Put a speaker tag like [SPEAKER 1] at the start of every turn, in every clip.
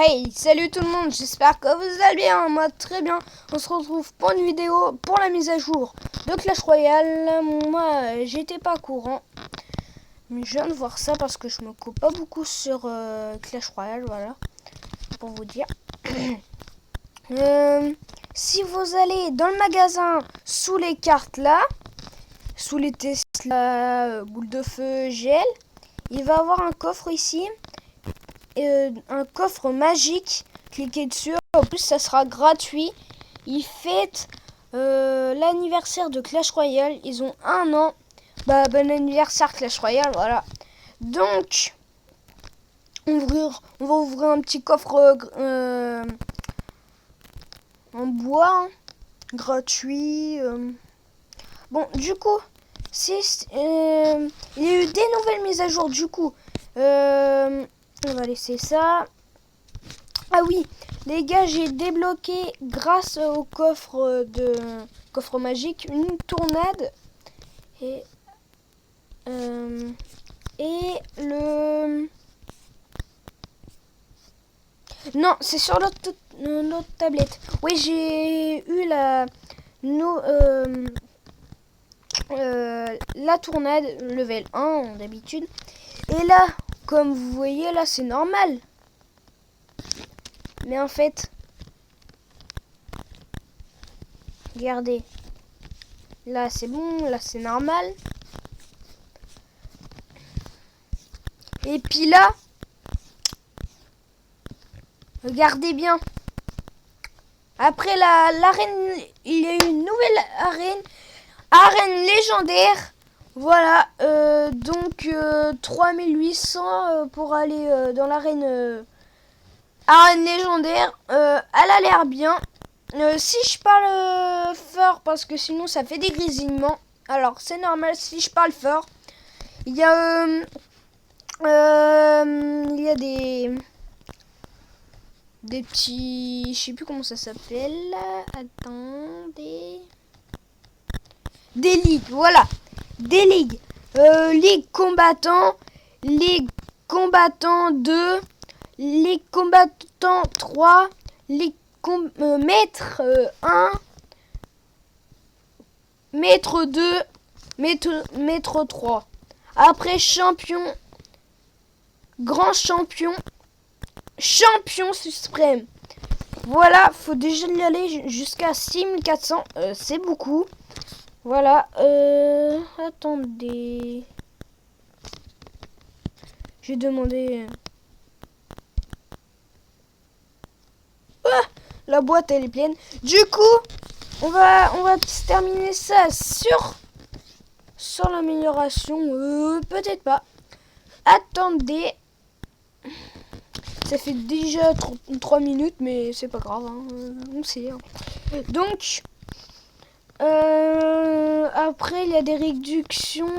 [SPEAKER 1] Hey, salut tout le monde, j'espère que vous allez bien, moi très bien. On se retrouve pour une vidéo pour la mise à jour de Clash Royale. Moi, j'étais pas au courant, mais je viens de voir ça parce que je me coupe pas beaucoup sur Clash Royale, voilà, pour vous dire. Si vous allez dans le magasin sous les cartes là, sous les Tesla, boule de feu, gel, il va avoir un coffre ici. Un coffre magique, cliquez dessus, en plus ça sera gratuit. Ils fêtent l'anniversaire de Clash Royale, ils ont 1 an. Bon anniversaire Clash Royale, voilà. Donc on va ouvrir un petit coffre en bois, hein, gratuit. Bon, du coup, il y a eu des nouvelles mises à jour, du coup. On va laisser ça. Ah oui, les gars, j'ai débloqué grâce au coffre magique une tornade et le non, c'est sur notre tablette. Oui, j'ai eu la tornade level 1 d'habitude. Et là, comme vous voyez, là c'est normal. Mais en fait, regardez. Là c'est bon, là c'est normal. Et puis là, regardez bien. Après l'arène, il y a eu une nouvelle arène légendaire. Voilà, donc 3800 pour aller dans l'arène légendaire. Elle a l'air bien. Si je parle fort, parce que sinon ça fait des grésillements. Alors c'est normal si je parle fort. Il y a des petits, je sais plus comment ça s'appelle. Attendez. Des ligues, voilà. Des ligues. Ligue combattant, ligue combattant 2, ligue combattant 3, ligue maître 1, maître 2, maître 3. Après champion, grand champion, champion suprême. Voilà, faut déjà y aller jusqu'à 6400, c'est beaucoup. Voilà, attendez. J'ai demandé. Ah, la boîte elle est pleine. Du coup, on va se terminer ça sur l'amélioration. Peut-être pas. Attendez. Ça fait déjà 3 minutes, mais c'est pas grave. Hein. On sait. Hein. Donc. Après, il y a des réductions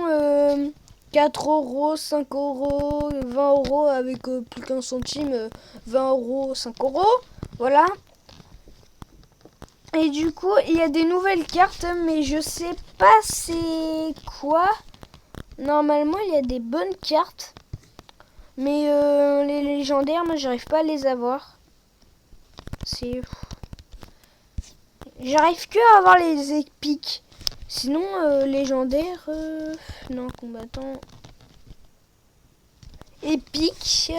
[SPEAKER 1] 4 euros, 5 euros, 20 euros avec plus qu'un centime, 20 euros, 5 euros. Voilà. Et du coup, il y a des nouvelles cartes, mais je sais pas c'est quoi. Normalement, il y a des bonnes cartes. Mais les légendaires, moi, j'arrive pas à les avoir. J'arrive que à avoir les épiques. Sinon, légendaire, non, combattant. Épique,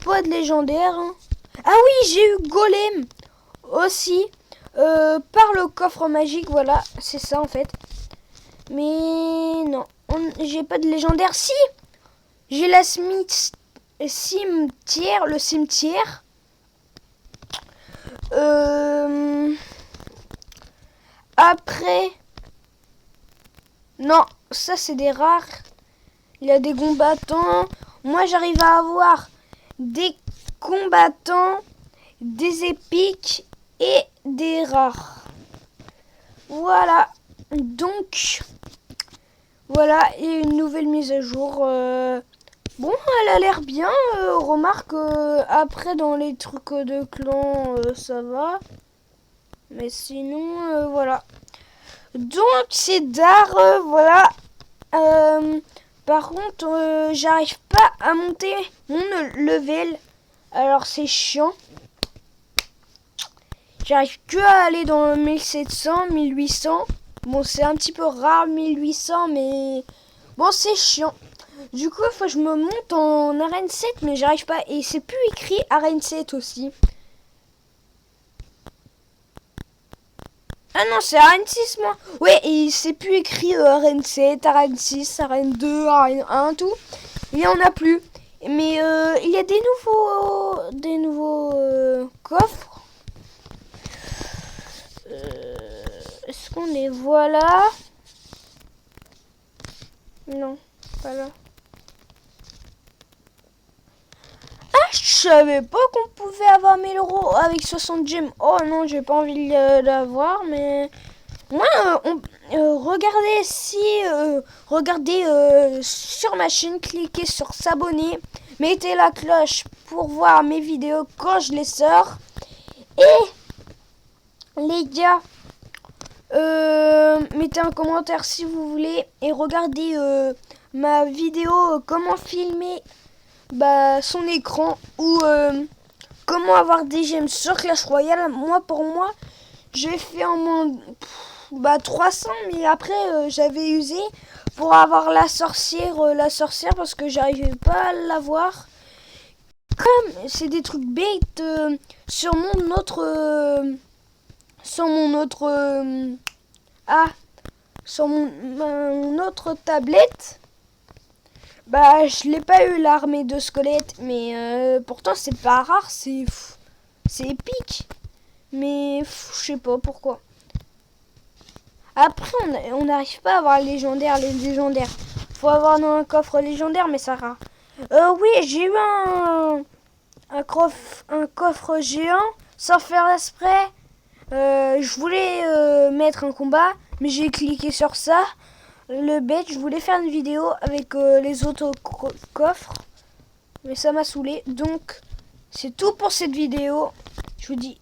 [SPEAKER 1] pas de légendaire. Hein. Ah oui, j'ai eu Golem aussi. Par le coffre magique, voilà, c'est ça en fait. Mais non, j'ai pas de légendaire. Si, j'ai la cimetière, le cimetière. Après, non, ça c'est des rares. Il y a des combattants. Moi j'arrive à avoir des combattants, des épiques et des rares. Voilà. Donc, voilà, et une nouvelle mise à jour. Bon, elle a l'air bien. Remarque, après dans les trucs de clan, ça va. Mais sinon, voilà. Donc, c'est d'art, voilà. Par contre, j'arrive pas à monter mon level Alors c'est chiant. J'arrive que à aller dans le 1700, 1800. Bon, c'est un petit peu rare 1800, mais bon, c'est chiant. Du coup, il faut que je me monte en arène 7, mais j'arrive pas. Et c'est plus écrit arène 7 aussi. Ah non, c'est arène 6, moi. Ouais, et c'est plus écrit arène 7, arène 6, arène 2, arène 1, tout. Il y en a plus. Mais il y a des nouveaux coffres. Est-ce qu'on les voit là? Non, pas là. Ah, je savais pas qu'on pouvait avoir 1000 € avec 60 gemmes. Oh non, j'ai pas envie d'avoir, mais... Moi, regardez sur ma chaîne, cliquez sur s'abonner, mettez la cloche pour voir mes vidéos quand je les sors. Et les gars, mettez un commentaire si vous voulez et regardez ma vidéo comment filmer son écran ou comment avoir des gemmes sur Clash Royale. Pour moi, j'ai fait en moins 300, mais après j'avais usé pour avoir la sorcière parce que j'arrivais pas à l'avoir. Comme c'est des trucs bêtes sur mon autre mon autre tablette, je l'ai pas eu l'armée de squelettes, mais pourtant c'est pas rare, c'est épique, mais je sais pas pourquoi. Après on n'arrive pas à avoir les légendaires. Faut avoir dans un coffre légendaire, mais ça rare. Oui, j'ai eu un coffre géant sans faire exprès. Je voulais mettre un combat, mais j'ai cliqué sur ça. Le bête, je voulais faire une vidéo avec les autres coffres, mais ça m'a saoulé. Donc, c'est tout pour cette vidéo. Je vous dis